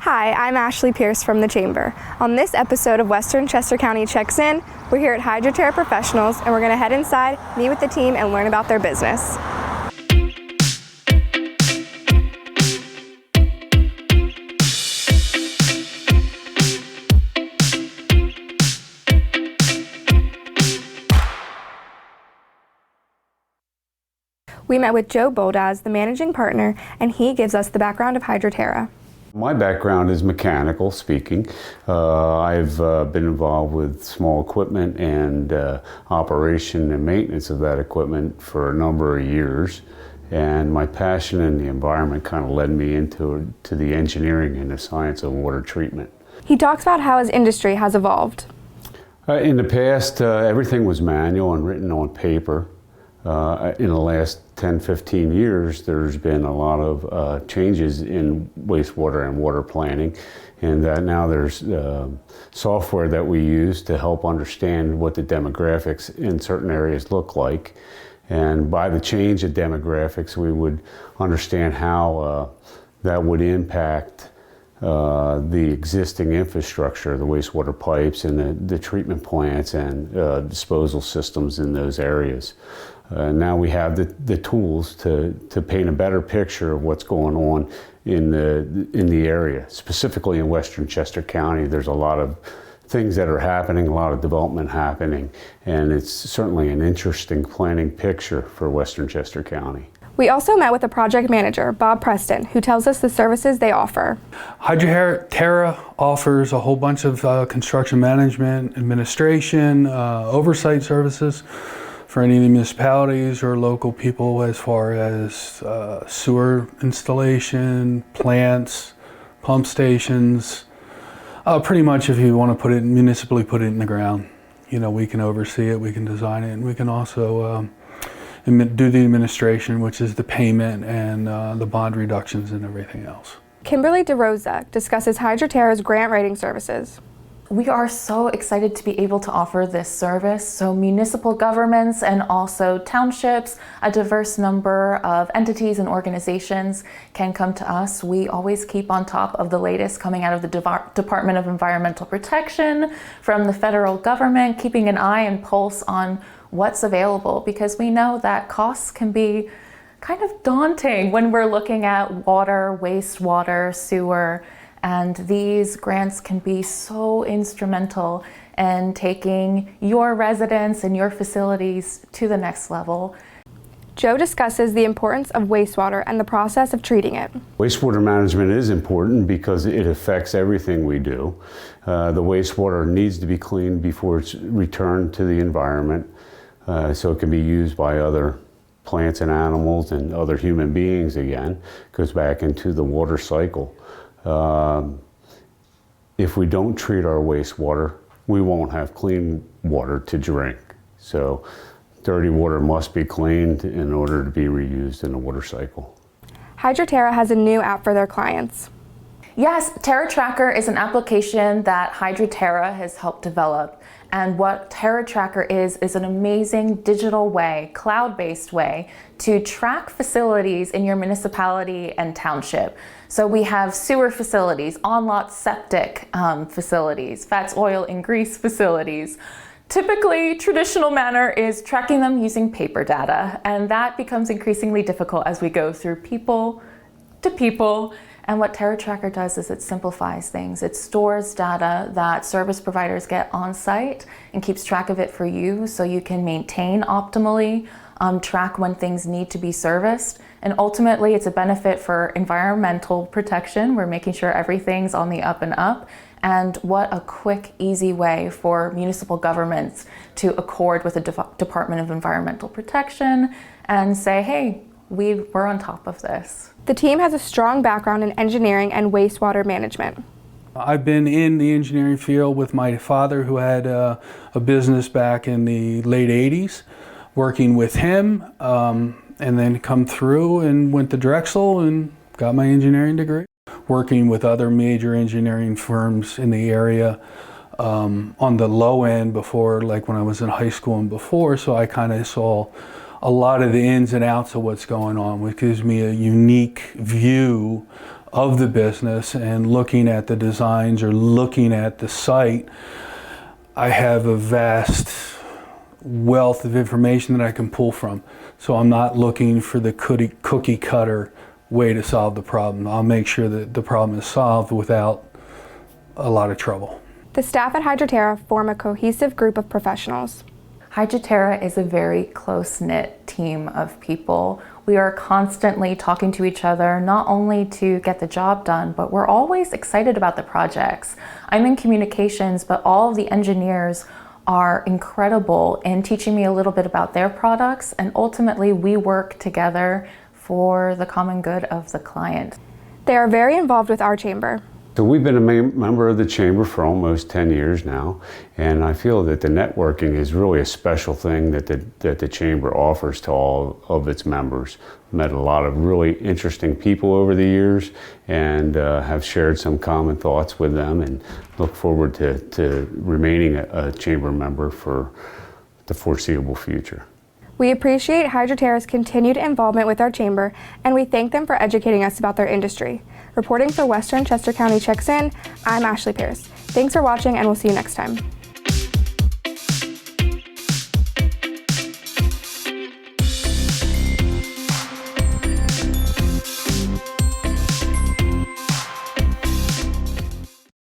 Hi, I'm Ashley Pierce from the Chamber. On this episode of Western Chester County Checks In, we're here at Hydraterra Professionals and we're going to head inside, meet with the team, and learn about their business. We met with Joe Boldaz, the managing partner, and he gives us the background of Hydraterra. My background is mechanical speaking. I've been involved with small equipment and operation and maintenance of that equipment for a number of years. And my passion in the environment kind of led me into the engineering and the science of water treatment. He talks about how his industry has evolved. In the past, everything was manual and written on paper. In the last 10-15 years, there's been a lot of changes in wastewater and water planning, and now there's software that we use to help understand what the demographics in certain areas look like. And by the change of demographics, we would understand how that would impact the existing infrastructure, the wastewater pipes and the treatment plants and disposal systems in those areas. Now we have the tools to paint a better picture of what's going on in the area. Specifically in Western Chester County, there's a lot of things that are happening, a lot of development happening, and it's certainly an interesting planning picture for Western Chester County. We also met with a project manager, Bob Preston, who tells us the services they offer. Hydraterra offers a whole bunch of construction management, administration, oversight services for any of the municipalities or local people as far as sewer installation, plants, pump stations. Pretty much if you want to municipally put it in the ground. You know, we can oversee it, we can design it, and we can also do the administration, which is the payment and the bond reductions and everything else. Kimberly DeRosa discusses Hydraterra's grant writing services. We are so excited to be able to offer this service. So municipal governments and also townships, a diverse number of entities and organizations can come to us. We always keep on top of the latest coming out of the Department of Environmental Protection, from the federal government, keeping an eye and pulse on what's available, because we know that costs can be kind of daunting when we're looking at water, wastewater, sewer. And these grants can be so instrumental in taking your residents and your facilities to the next level. Joe discusses the importance of wastewater and the process of treating it. Wastewater management is important because it affects everything we do. The wastewater needs to be cleaned before it's returned to the environment, so it can be used by other plants and animals and other human beings again. It goes back into the water cycle. If we don't treat our wastewater, we won't have clean water to drink. So dirty water must be cleaned in order to be reused in the water cycle. Hydraterra has a new app for their clients. Yes, Terra Tracker is an application that Hydraterra has helped develop. And what Terra Tracker is an amazing digital way, cloud-based way, to track facilities in your municipality and township. So we have sewer facilities, on-lot septic facilities, fats, oil, and grease facilities. Typically, traditional manner is tracking them using paper data, and that becomes increasingly difficult as we go through people to people. And what Terra Tracker does is it simplifies things. It stores data that service providers get on site and keeps track of it for you so you can maintain optimally, track when things need to be serviced. And ultimately, it's a benefit for environmental protection. We're making sure everything's on the up and up. And what a quick, easy way for municipal governments to accord with the Department of Environmental Protection and say, hey, we're on top of this. The team has a strong background in engineering and wastewater management. I've been in the engineering field with my father, who had a business back in the late 80s, working with him, and then come through and went to Drexel and got my engineering degree. Working with other major engineering firms in the area on the low end before, like when I was in high school and before, so I kind of saw a lot of the ins and outs of what's going on, which gives me a unique view of the business and looking at the designs or looking at the site, I have a vast wealth of information that I can pull from. So I'm not looking for the cookie cutter way to solve the problem. I'll make sure that the problem is solved without a lot of trouble. The staff at Hydraterra form a cohesive group of professionals. Hydraterra is a very close-knit team of people. We are constantly talking to each other, not only to get the job done, but we're always excited about the projects. I'm in communications, but all of the engineers are incredible in teaching me a little bit about their products, and ultimately we work together for the common good of the client. They are very involved with our chamber. So we've been a member of the Chamber for almost 10 years now, and I feel that the networking is really a special thing that the Chamber offers to all of its members. Met a lot of really interesting people over the years and have shared some common thoughts with them, and look forward to remaining a Chamber member for the foreseeable future. We appreciate Hydraterra's continued involvement with our chamber, and we thank them for educating us about their industry. Reporting for Western Chester County Checks In, I'm Ashley Pierce. Thanks for watching, and we'll see you next time.